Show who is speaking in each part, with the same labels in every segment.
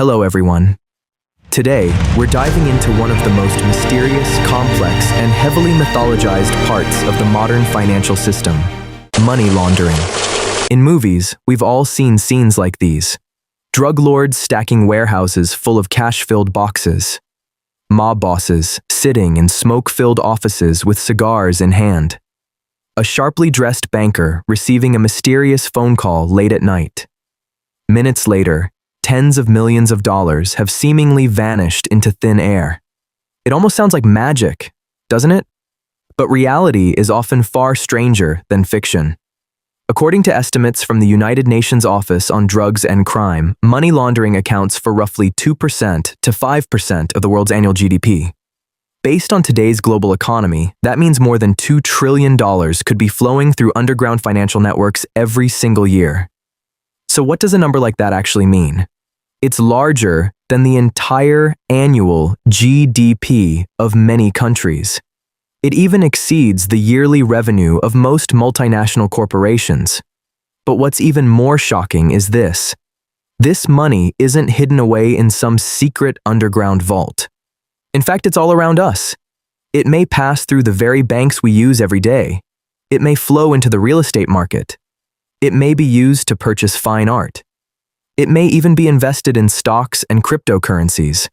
Speaker 1: Hello everyone. Today, we're diving into one of the most mysterious, complex, and heavily mythologized parts of the modern financial system: money laundering. In movies, we've all seen scenes like these. Drug lords stacking warehouses full of cash-filled boxes. Mob bosses sitting in smoke-filled offices with cigars in hand. A sharply dressed banker receiving a mysterious phone call late at night. Minutes later, tens of millions of dollars have seemingly vanished into thin air. It almost sounds like magic, doesn't it? But reality is often far stranger than fiction. According to estimates from the United Nations Office on Drugs and Crime, money laundering accounts for roughly 2% to 5% of the world's annual GDP. Based on today's global economy, that means more than $2 trillion could be flowing through underground financial networks every single year. So what does a number like that actually mean? It's larger than the entire annual GDP of many countries. It even exceeds the yearly revenue of most multinational corporations. But what's even more shocking is this. This money isn't hidden away in some secret underground vault. In fact, it's all around us. It may pass through the very banks we use every day. It may flow into the real estate market. It may be used to purchase fine art. It may even be invested in stocks and cryptocurrencies.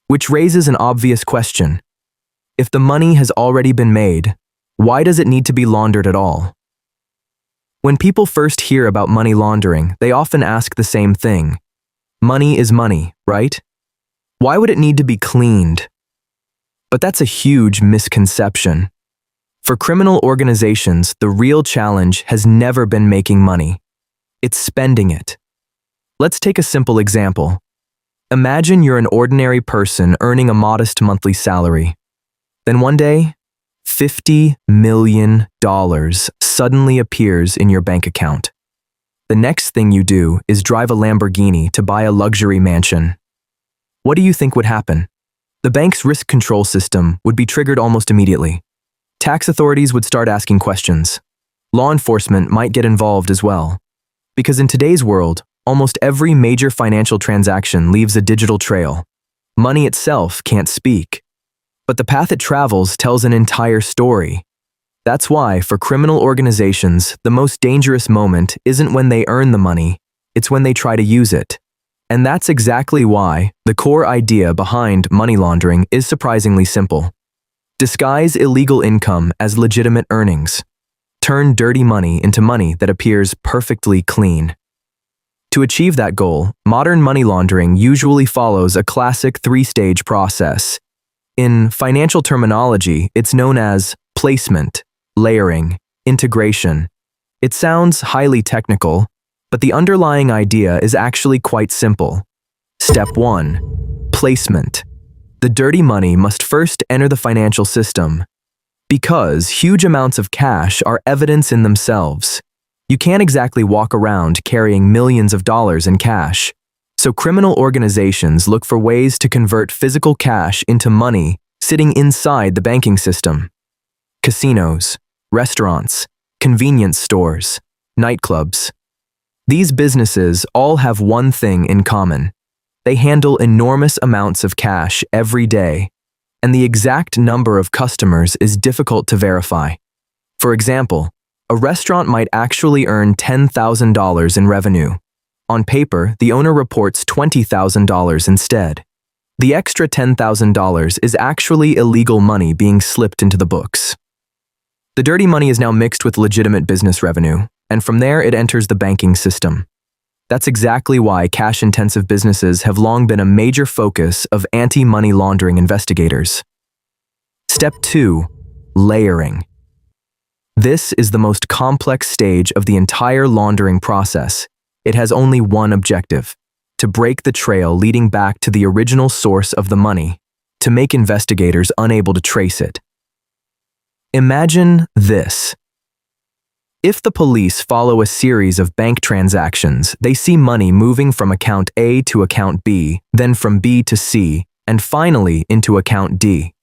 Speaker 1: Which raises an obvious question. If the money has already been made, why does it need to be laundered at all? When people first hear about money laundering, they often ask the same thing. Money is money, right? Why would it need to be cleaned? But that's a huge misconception. For criminal organizations, the real challenge has never been making money. It's spending it. Let's take a simple example. Imagine you're an ordinary person earning a modest monthly salary. Then one day, $50 million suddenly appears in your bank account. The next thing you do is drive a Lamborghini to buy a luxury mansion. What do you think would happen? The bank's risk control system would be triggered almost immediately. Tax authorities would start asking questions. Law enforcement might get involved as well. Because in today's world, almost every major financial transaction leaves a digital trail. Money itself can't speak. But the path it travels tells an entire story. That's why, for criminal organizations, the most dangerous moment isn't when they earn the money, it's when they try to use it. And that's exactly why the core idea behind money laundering is surprisingly simple. Disguise illegal income as legitimate earnings. Turn dirty money into money that appears perfectly clean. To achieve that goal, modern money laundering usually follows a classic three-stage process. In financial terminology, it's known as placement, layering, integration. It sounds highly technical, but the underlying idea is actually quite simple. Step 1. Placement. The dirty money must first enter the financial system. Because huge amounts of cash are evidence in themselves, you can't exactly walk around carrying millions of dollars in cash. So criminal organizations look for ways to convert physical cash into money sitting inside the banking system. Casinos, restaurants, convenience stores, nightclubs. These businesses all have one thing in common. They handle enormous amounts of cash every day, and the exact number of customers is difficult to verify. For example, a restaurant might actually earn $10,000 in revenue. On paper, the owner reports $20,000 instead. The extra $10,000 is actually illegal money being slipped into the books. The dirty money is now mixed with legitimate business revenue, and from there it enters the banking system. That's exactly why cash-intensive businesses have long been a major focus of anti-money laundering investigators. Step 2. Layering. This is the most complex stage of the entire laundering process. It has only one objective: to break the trail leading back to the original source of the money, to make investigators unable to trace it. Imagine this. If the police follow a series of bank transactions, they see money moving from account A to account B, then from B to C, and finally into account D.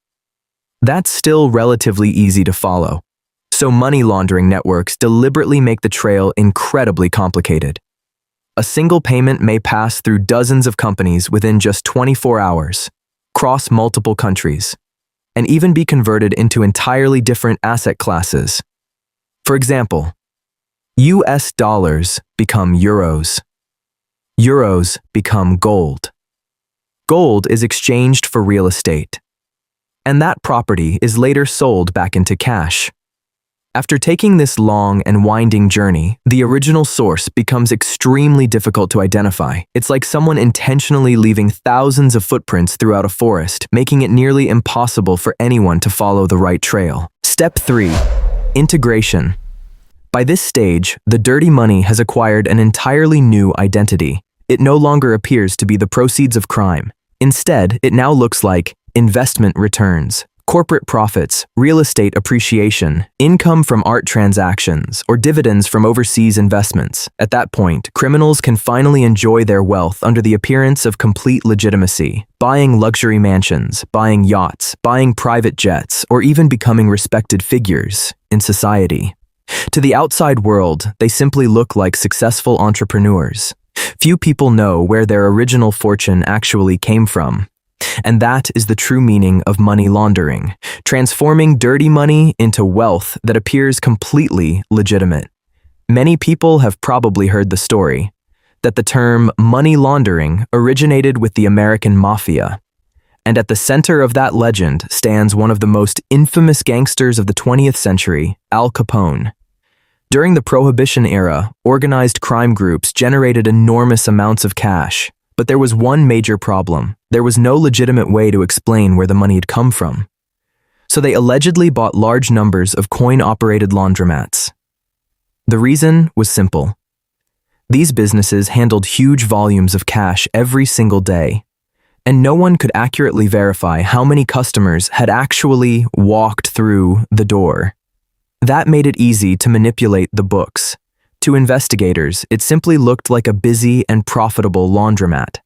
Speaker 1: That's still relatively easy to follow. So money laundering networks deliberately make the trail incredibly complicated. A single payment may pass through dozens of companies within just 24 hours, cross multiple countries, and even be converted into entirely different asset classes. For example, US dollars become euros. Euros become gold. Gold is exchanged for real estate, and that property is later sold back into cash. After taking this long and winding journey, the original source becomes extremely difficult to identify. It's like someone intentionally leaving thousands of footprints throughout a forest, making it nearly impossible for anyone to follow the right trail. Step 3. Integration. By this stage, the dirty money has acquired an entirely new identity. It no longer appears to be the proceeds of crime. Instead, it now looks like investment returns, corporate profits, real estate appreciation, income from art transactions, or dividends from overseas investments. At that point, criminals can finally enjoy their wealth under the appearance of complete legitimacy, buying luxury mansions, buying yachts, buying private jets, or even becoming respected figures in society. To the outside world, they simply look like successful entrepreneurs. Few people know where their original fortune actually came from. And that is the true meaning of money laundering, transforming dirty money into wealth that appears completely legitimate. Many people have probably heard the story that the term money laundering originated with the American mafia. And at the center of that legend stands one of the most infamous gangsters of the 20th century, Al Capone. During the Prohibition era, organized crime groups generated enormous amounts of cash. But there was one major problem. There was no legitimate way to explain where the money had come from. So they allegedly bought large numbers of coin-operated laundromats. The reason was simple. These businesses handled huge volumes of cash every single day, and no one could accurately verify how many customers had actually walked through the door. That made it easy to manipulate the books. To investigators, it simply looked like a busy and profitable laundromat.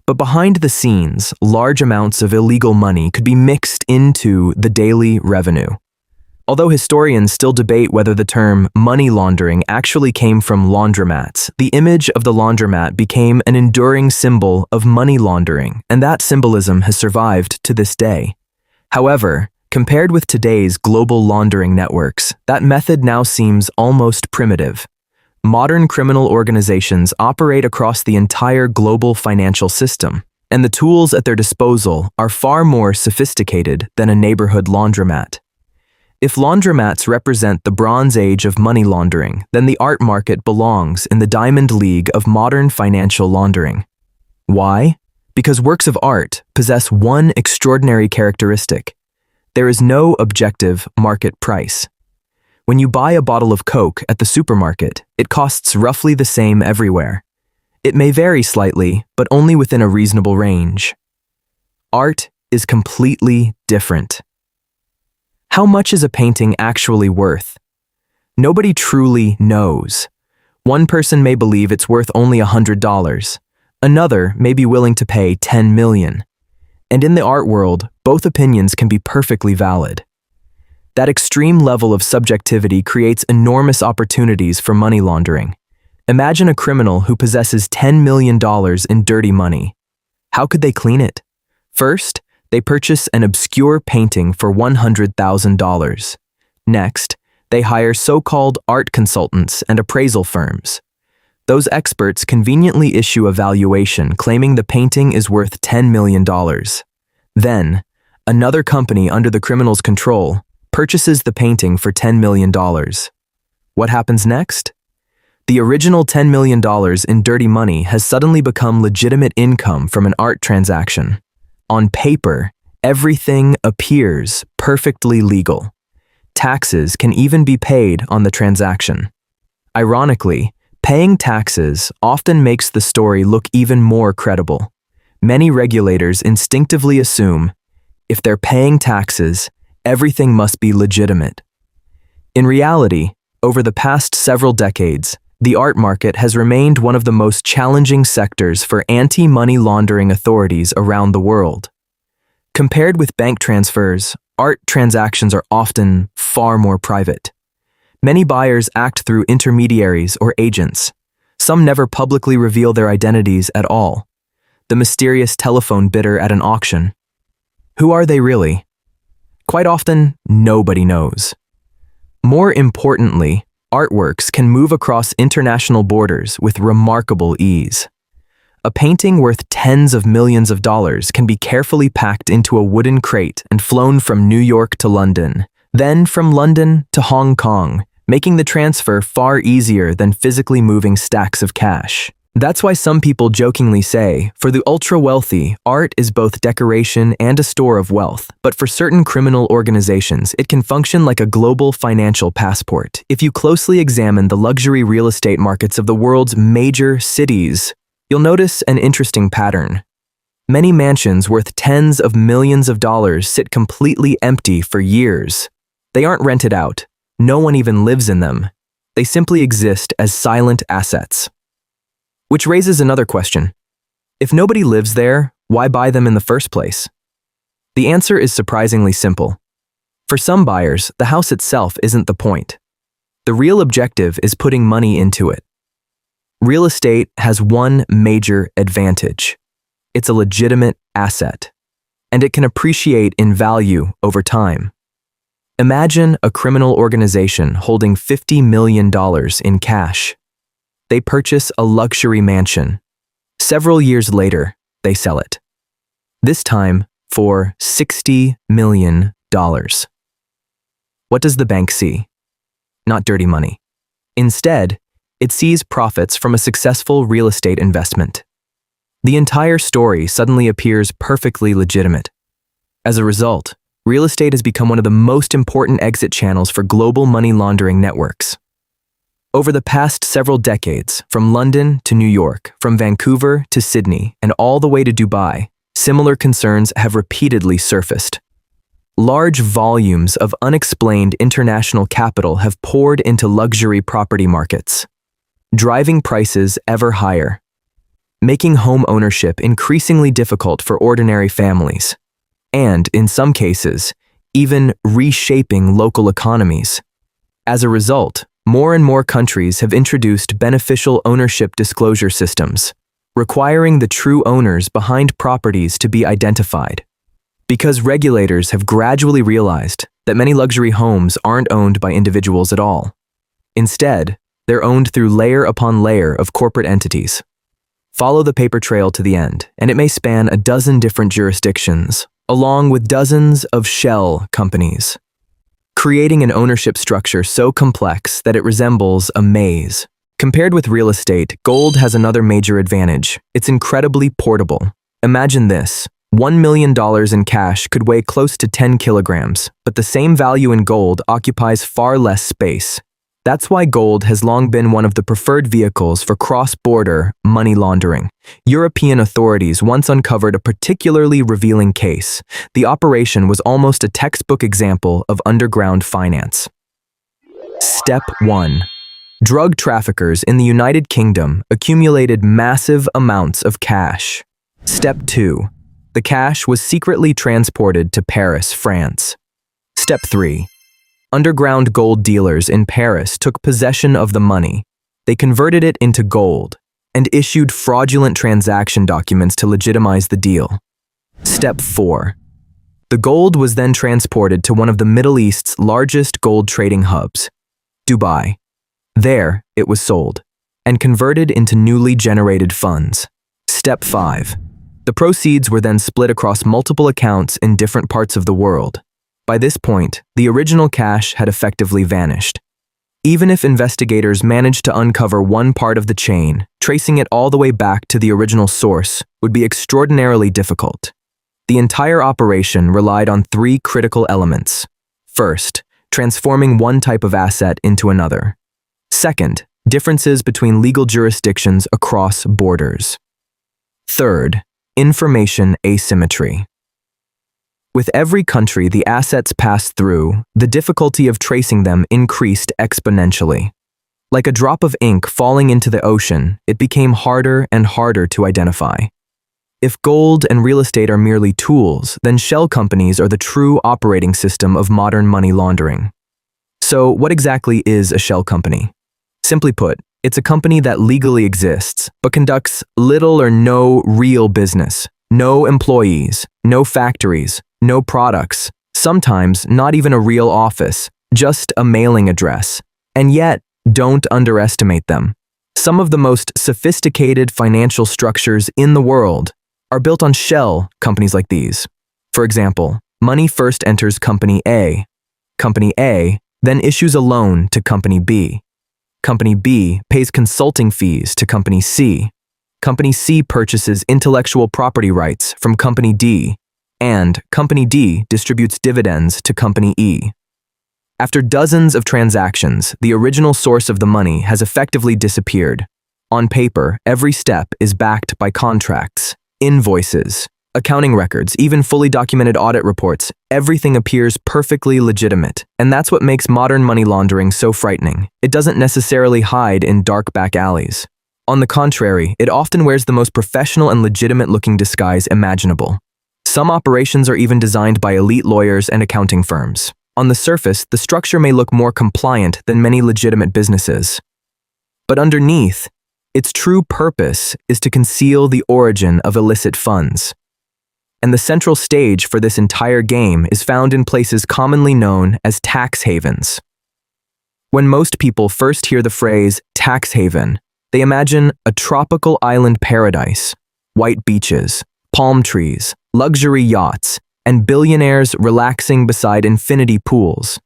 Speaker 1: But behind the scenes, large amounts of illegal money could be mixed into the daily revenue. Although historians still debate whether the term money laundering actually came from laundromats, the image of the laundromat became an enduring symbol of money laundering, and that symbolism has survived to this day. However, compared with today's global laundering networks, that method now seems almost primitive. Modern criminal organizations operate across the entire global financial system, and the tools at their disposal are far more sophisticated than a neighborhood laundromat. If laundromats represent the Bronze Age of money laundering, then the art market belongs in the Diamond League of modern financial laundering. Why? Because works of art possess one extraordinary characteristic. There is no objective market price. When you buy a bottle of Coke at the supermarket, it costs roughly the same everywhere. It may vary slightly, but only within a reasonable range. Art is completely different. How much is a painting actually worth? Nobody truly knows. One person may believe it's worth only $100. Another may be willing to pay $10 million. And in the art world, both opinions can be perfectly valid. That extreme level of subjectivity creates enormous opportunities for money laundering. Imagine a criminal who possesses $10 million in dirty money. How could they clean it? First, they purchase an obscure painting for $100,000. Next, they hire so-called art consultants and appraisal firms. Those experts conveniently issue a valuation claiming the painting is worth $10 million. Then, another company under the criminal's control purchases the painting for $10 million. What happens next? The original $10 million in dirty money has suddenly become legitimate income from an art transaction. On paper, everything appears perfectly legal. Taxes can even be paid on the transaction. Ironically, paying taxes often makes the story look even more credible. Many regulators instinctively assume if they're paying taxes, everything must be legitimate. In reality, over the past several decades, the art market has remained one of the most challenging sectors for anti-money laundering authorities around the world. Compared with bank transfers, art transactions are often far more private. Many buyers act through intermediaries or agents, Some never publicly reveal their identities at all. The mysterious telephone bidder at an auction. Who are they really? Quite often, nobody knows. More importantly, artworks can move across international borders with remarkable ease. A painting worth tens of millions of dollars can be carefully packed into a wooden crate and flown from New York to London, then from London to Hong Kong, making the transfer far easier than physically moving stacks of cash. That's why some people jokingly say, for the ultra-wealthy, art is both decoration and a store of wealth, but for certain criminal organizations, it can function like a global financial passport. If you closely examine the luxury real estate markets of the world's major cities, you'll notice an interesting pattern. Many mansions worth tens of millions of dollars sit completely empty for years. They aren't rented out. No one even lives in them. They simply exist as silent assets. Which raises another question. If nobody lives there, why buy them in the first place? The answer is surprisingly simple. For some buyers, the house itself isn't the point. The real objective is putting money into it. Real estate has one major advantage. It's a legitimate asset, and it can appreciate in value over time. Imagine a criminal organization holding $50 million in cash. They purchase a luxury mansion. Several years later, they sell it. This time for $60 million. What does the bank see? Not dirty money. Instead, it sees profits from a successful real estate investment. The entire story suddenly appears perfectly legitimate. As a result, real estate has become one of the most important exit channels for global money laundering networks. Over the past several decades, from London to New York, from Vancouver to Sydney, and all the way to Dubai, similar concerns have repeatedly surfaced. Large volumes of unexplained international capital have poured into luxury property markets, driving prices ever higher, making home ownership increasingly difficult for ordinary families, and, in some cases, even reshaping local economies. As a result, more and more countries have introduced beneficial ownership disclosure systems, requiring the true owners behind properties to be identified. Because regulators have gradually realized that many luxury homes aren't owned by individuals at all. Instead, they're owned through layer upon layer of corporate entities. Follow the paper trail to the end, and it may span a dozen different jurisdictions, along with dozens of shell companies, creating an ownership structure so complex that it resembles a maze. Compared with real estate, gold has another major advantage. It's incredibly portable. Imagine this. $1 million in cash could weigh close to 10 kilograms, but the same value in gold occupies far less space. That's why gold has long been one of the preferred vehicles for cross-border money laundering. European authorities once uncovered a particularly revealing case. The operation was almost a textbook example of underground finance. Step 1. Drug traffickers in the United Kingdom accumulated massive amounts of cash. Step 2. The cash was secretly transported to Paris, France. Step 3. Underground gold dealers in Paris took possession of the money. They converted it into gold and issued fraudulent transaction documents to legitimize the deal. Step 4. The gold was then transported to one of the Middle East's largest gold trading hubs, Dubai. There, it was sold and converted into newly generated funds. Step 5. The proceeds were then split across multiple accounts in different parts of the world. By this point, the original cash had effectively vanished. Even if investigators managed to uncover one part of the chain, tracing it all the way back to the original source would be extraordinarily difficult. The entire operation relied on three critical elements. First, transforming one type of asset into another. Second, differences between legal jurisdictions across borders. Third, information asymmetry. With every country the assets passed through, the difficulty of tracing them increased exponentially. Like a drop of ink falling into the ocean, it became harder and harder to identify. If gold and real estate are merely tools, then shell companies are the true operating system of modern money laundering. So, what exactly is a shell company? Simply put, It's a company that legally exists, but conducts little or no real business. No employees, no factories, no products, sometimes not even a real office, just a mailing address. And yet, don't underestimate them. Some of the most sophisticated financial structures in the world are built on shell companies like these. For example, money first enters Company A. Company A then issues a loan to Company B. Company B pays consulting fees to Company C. Company C purchases intellectual property rights from Company D, and Company D distributes dividends to Company E. After dozens of transactions, the original source of the money has effectively disappeared. On paper, every step is backed by contracts, invoices, accounting records, even fully documented audit reports. Everything appears perfectly legitimate, and that's what makes modern money laundering so frightening. It doesn't necessarily hide in dark back alleys. On the contrary, it often wears the most professional and legitimate-looking disguise imaginable. Some operations are even designed by elite lawyers and accounting firms. On the surface, the structure may look more compliant than many legitimate businesses. But underneath, its true purpose is to conceal the origin of illicit funds. And the central stage for this entire game is found in places commonly known as tax havens. When most people first hear the phrase tax haven, they imagine a tropical island paradise, white beaches, palm trees, luxury yachts, and billionaires relaxing beside infinity pools.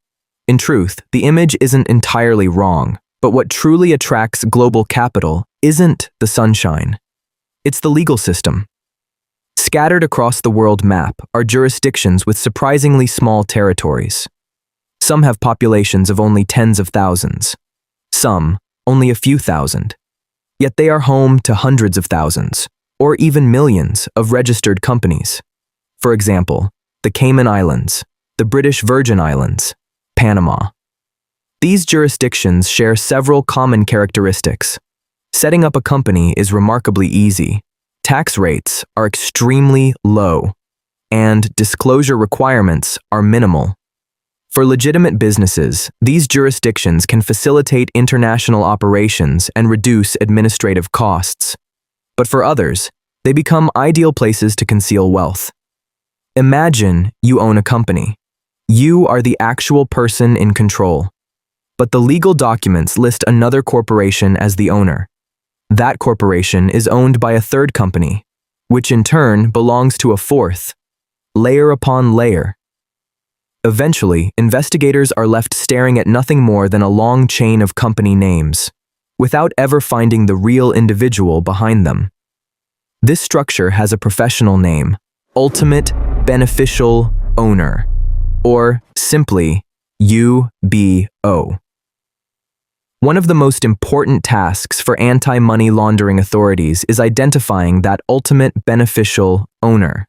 Speaker 1: In truth, the image isn't entirely wrong, but what truly attracts global capital isn't the sunshine. It's the legal system. Scattered across the world map are jurisdictions with surprisingly small territories. Some have populations of only tens of thousands. Some, only a few thousand. Yet they are home to hundreds of thousands, or even millions, of registered companies. For example, the Cayman Islands, the British Virgin Islands, Panama. These jurisdictions share several common characteristics. Setting up a company is remarkably easy. Tax rates are extremely low, and disclosure requirements are minimal. For legitimate businesses, these jurisdictions can facilitate international operations and reduce administrative costs. But for others, they become ideal places to conceal wealth. Imagine you own a company. You are the actual person in control. But the legal documents list another corporation as the owner. That corporation is owned by a third company, which in turn belongs to a fourth, layer upon layer. Eventually, investigators are left staring at nothing more than a long chain of company names, without ever finding the real individual behind them. This structure has a professional name, Ultimate Beneficial Owner, or simply UBO. One of the most important tasks for anti-money laundering authorities is identifying that ultimate beneficial owner.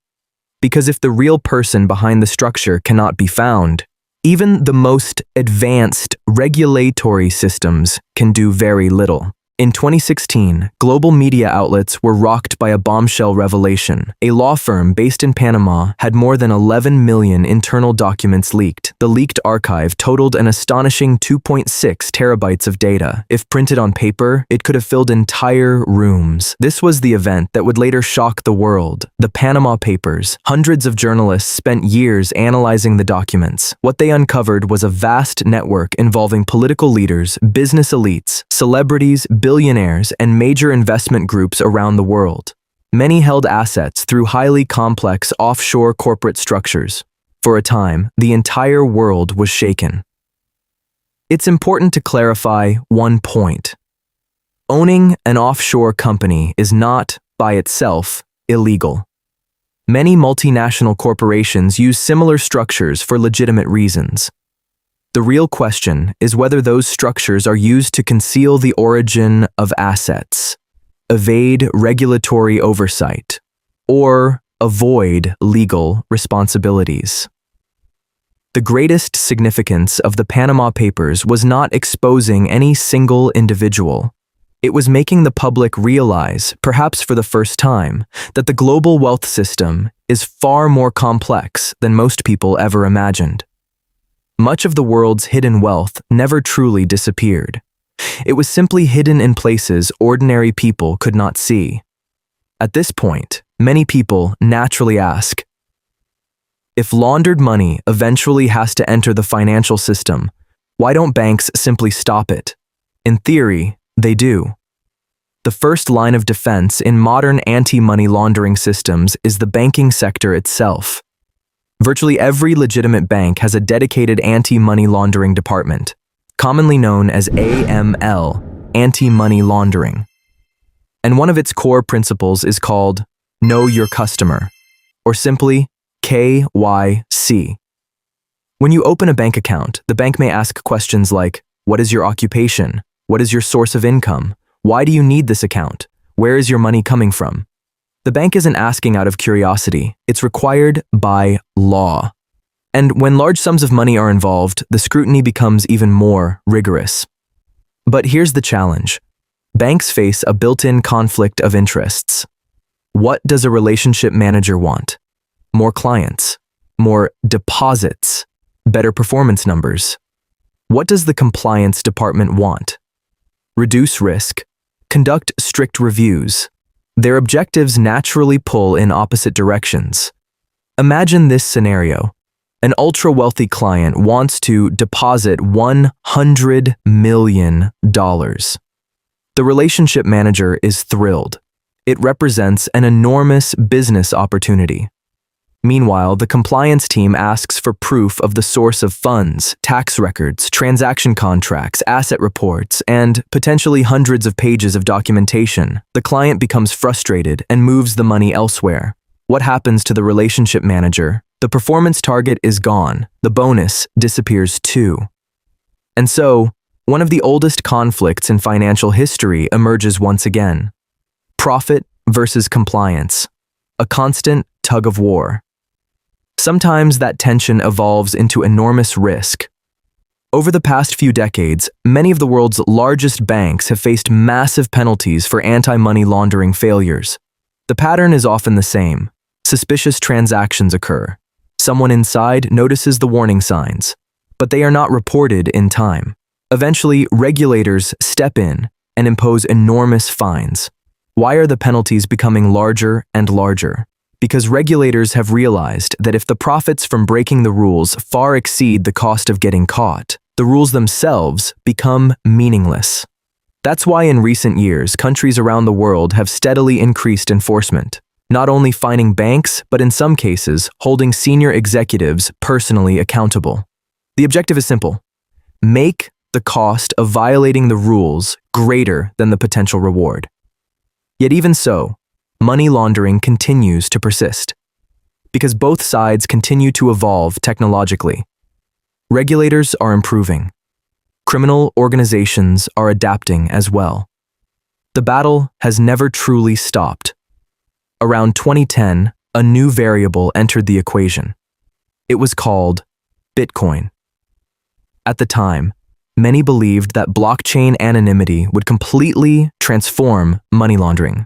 Speaker 1: Because if the real person behind the structure cannot be found, even the most advanced regulatory systems can do very little. In 2016, global media outlets were rocked by a bombshell revelation. A law firm based in Panama had more than 11 million internal documents leaked. The leaked archive totaled an astonishing 2.6 terabytes of data. If printed on paper, it could have filled entire rooms. This was the event that would later shock the world. The Panama Papers. Hundreds of journalists spent years analyzing the documents. What they uncovered was a vast network involving political leaders, business elites, celebrities, billionaires, and major investment groups around the world. Many held assets through highly complex offshore corporate structures. For a time, the entire world was shaken. It's important to clarify one point. Owning an offshore company is not, by itself, illegal. Many multinational corporations use similar structures for legitimate reasons. The real question is whether those structures are used to conceal the origin of assets, evade regulatory oversight, or avoid legal responsibilities. The greatest significance of the Panama Papers was not exposing any single individual. It was making the public realize, perhaps for the first time, that the global wealth system is far more complex than most people ever imagined. Much of the world's hidden wealth never truly disappeared. It was simply hidden in places ordinary people could not see. At this point, many people naturally ask, if laundered money eventually has to enter the financial system, why don't banks simply stop it? In theory, they do. The first line of defense in modern anti-money laundering systems is the banking sector itself. Virtually every legitimate bank has a dedicated anti-money laundering department, commonly known as AML, anti-money laundering. And one of its core principles is called Know Your Customer, or simply KYC. When you open a bank account, the bank may ask questions like, what is your occupation? What is your source of income? Why do you need this account? Where is your money coming from? The bank isn't asking out of curiosity, it's required by law. And when large sums of money are involved, the scrutiny becomes even more rigorous. But here's the challenge. Banks face a built-in conflict of interests. What does a relationship manager want? More clients, more deposits, better performance numbers. What does the compliance department want? Reduce risk, conduct strict reviews. Their objectives naturally pull in opposite directions. Imagine this scenario. An ultra-wealthy client wants to deposit $100 million. The relationship manager is thrilled. It represents an enormous business opportunity. Meanwhile, the compliance team asks for proof of the source of funds, tax records, transaction contracts, asset reports, and potentially hundreds of pages of documentation. The client becomes frustrated and moves the money elsewhere. What happens to the relationship manager? The performance target is gone. The bonus disappears too. And so, one of the oldest conflicts in financial history emerges once again. Profit versus compliance. A constant tug of war. Sometimes that tension evolves into enormous risk. Over the past few decades, many of the world's largest banks have faced massive penalties for anti-money laundering failures. The pattern is often the same. Suspicious transactions occur. Someone inside notices the warning signs, but they are not reported in time. Eventually, regulators step in and impose enormous fines. Why are the penalties becoming larger and larger? Because regulators have realized that if the profits from breaking the rules far exceed the cost of getting caught, the rules themselves become meaningless. That's why in recent years, countries around the world have steadily increased enforcement, not only fining banks, but in some cases, holding senior executives personally accountable. The objective is simple: make the cost of violating the rules greater than the potential reward. Yet even so, money laundering continues to persist because both sides continue to evolve technologically. Regulators are improving. Criminal organizations are adapting as well. The battle has never truly stopped. Around 2010, a new variable entered the equation. It was called Bitcoin. At the time, many believed that blockchain anonymity would completely transform money laundering.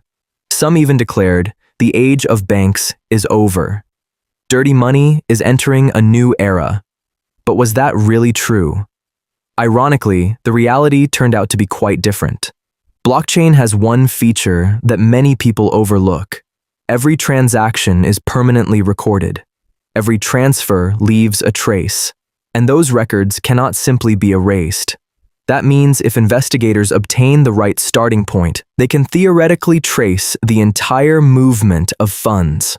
Speaker 1: Some even declared the age of banks is over. Dirty money is entering a new era. But was that really true? Ironically, the reality turned out to be quite different. Blockchain has one feature that many people overlook. Every transaction is permanently recorded. Every transfer leaves a trace, and those records cannot simply be erased. That means if investigators obtain the right starting point, they can theoretically trace the entire movement of funds.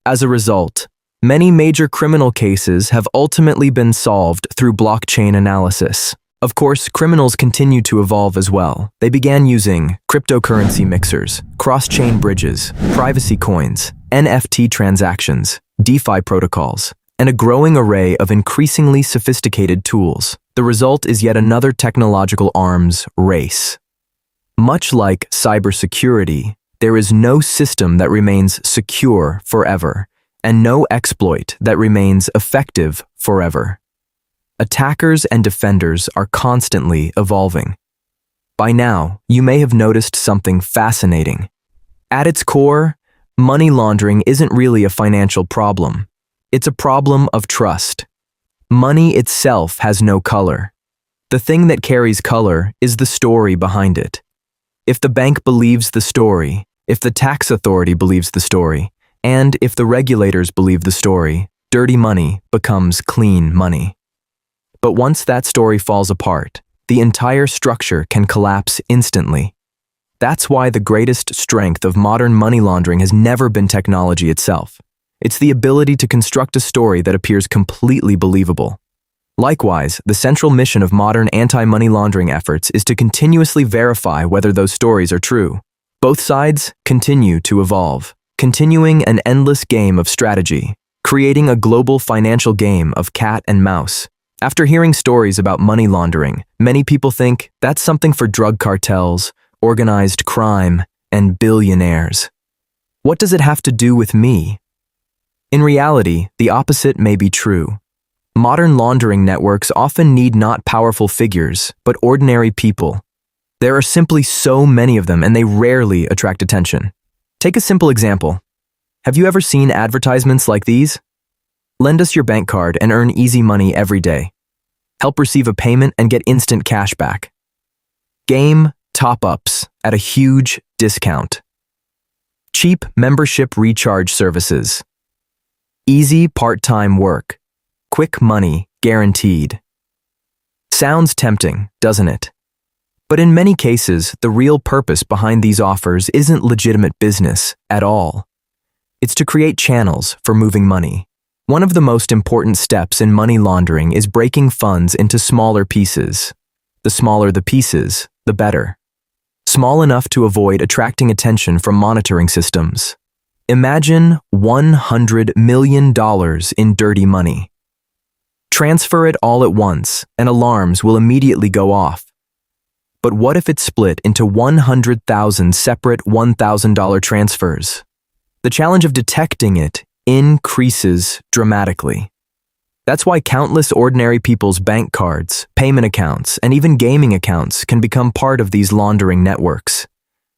Speaker 1: As a result, many major criminal cases have ultimately been solved through blockchain analysis. Of course, criminals continue to evolve as well. They began using cryptocurrency mixers, cross-chain bridges, privacy coins, NFT transactions, DeFi protocols, and a growing array of increasingly sophisticated tools. The result is yet another technological arms race. Much like cybersecurity, there is no system that remains secure forever, and no exploit that remains effective forever. Attackers and defenders are constantly evolving. By now, you may have noticed something fascinating. At its core, money laundering isn't really a financial problem. It's a problem of trust. Money itself has no color. The thing that carries color is the story behind it. If the bank believes the story, if the tax authority believes the story, and if the regulators believe the story, dirty money becomes clean money. But once that story falls apart, the entire structure can collapse instantly. That's why the greatest strength of modern money laundering has never been technology itself. It's the ability to construct a story that appears completely believable. Likewise, the central mission of modern anti-money laundering efforts is to continuously verify whether those stories are true. Both sides continue to evolve, continuing an endless game of strategy, creating a global financial game of cat and mouse. After hearing stories about money laundering, many people think that's something for drug cartels, organized crime, and billionaires. What does it have to do with me? In reality, the opposite may be true. Modern laundering networks often need not powerful figures, but ordinary people. There are simply so many of them, and they rarely attract attention. Take a simple example. Have you ever seen advertisements like these? Lend us your bank card and earn easy money every day. Help receive a payment and get instant cash back. Game top-ups at a huge discount. Cheap membership recharge services. Easy part-time work. Quick money guaranteed. Sounds tempting, doesn't it? But in many cases, the real purpose behind these offers isn't legitimate business at all. It's to create channels for moving money. One of the most important steps in money laundering is breaking funds into smaller pieces. The smaller the pieces, the better. Small enough to avoid attracting attention from monitoring systems. Imagine $100 million in dirty money. Transfer it all at once, and alarms will immediately go off. But what if it's split into 100,000 separate $1,000 transfers? The challenge of detecting it increases dramatically. That's why countless ordinary people's bank cards, payment accounts, and even gaming accounts can become part of these laundering networks.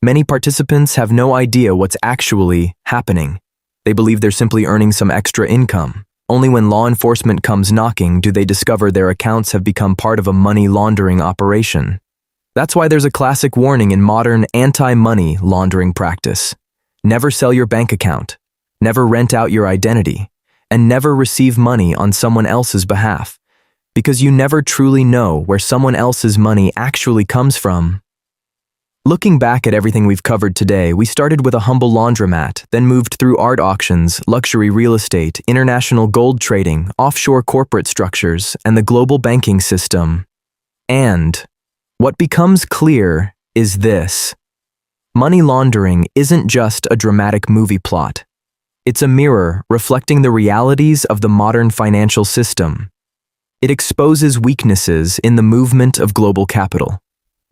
Speaker 1: Many participants have no idea what's actually happening. They believe they're simply earning some extra income. Only when law enforcement comes knocking do they discover their accounts have become part of a money laundering operation. That's why there's a classic warning in modern anti-money laundering practice. Never sell your bank account, never rent out your identity, and never receive money on someone else's behalf, because you never truly know where someone else's money actually comes from. Looking back at everything we've covered today, we started with a humble laundromat, then moved through art auctions, luxury real estate, international gold trading, offshore corporate structures, and the global banking system. And what becomes clear is this. Money laundering isn't just a dramatic movie plot. It's a mirror reflecting the realities of the modern financial system. It exposes weaknesses in the movement of global capital.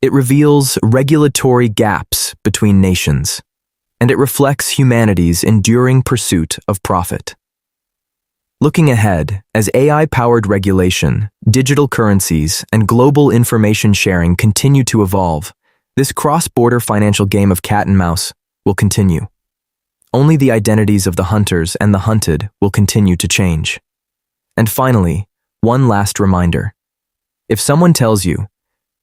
Speaker 1: It reveals regulatory gaps between nations, and it reflects humanity's enduring pursuit of profit. Looking ahead, as AI-powered regulation, digital currencies, and global information sharing continue to evolve, this cross-border financial game of cat and mouse will continue. Only the identities of the hunters and the hunted will continue to change. And finally, one last reminder. If someone tells you,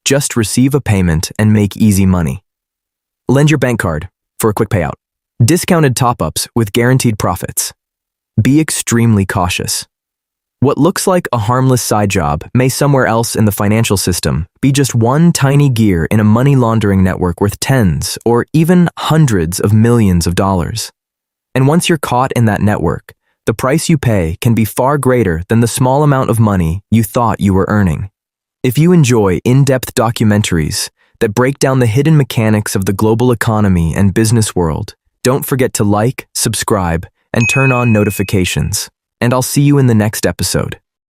Speaker 1: just receive a payment and make easy money. Lend your bank card for a quick payout. Discounted top-ups with guaranteed profits. Be extremely cautious. What looks like a harmless side job may somewhere else in the financial system be just one tiny gear in a money laundering network worth tens or even hundreds of millions of dollars. And once you're caught in that network, the price you pay can be far greater than the small amount of money you thought you were earning. If you enjoy in-depth documentaries that break down the hidden mechanics of the global economy and business world, don't forget to like, subscribe, and turn on notifications. And I'll see you in the next episode.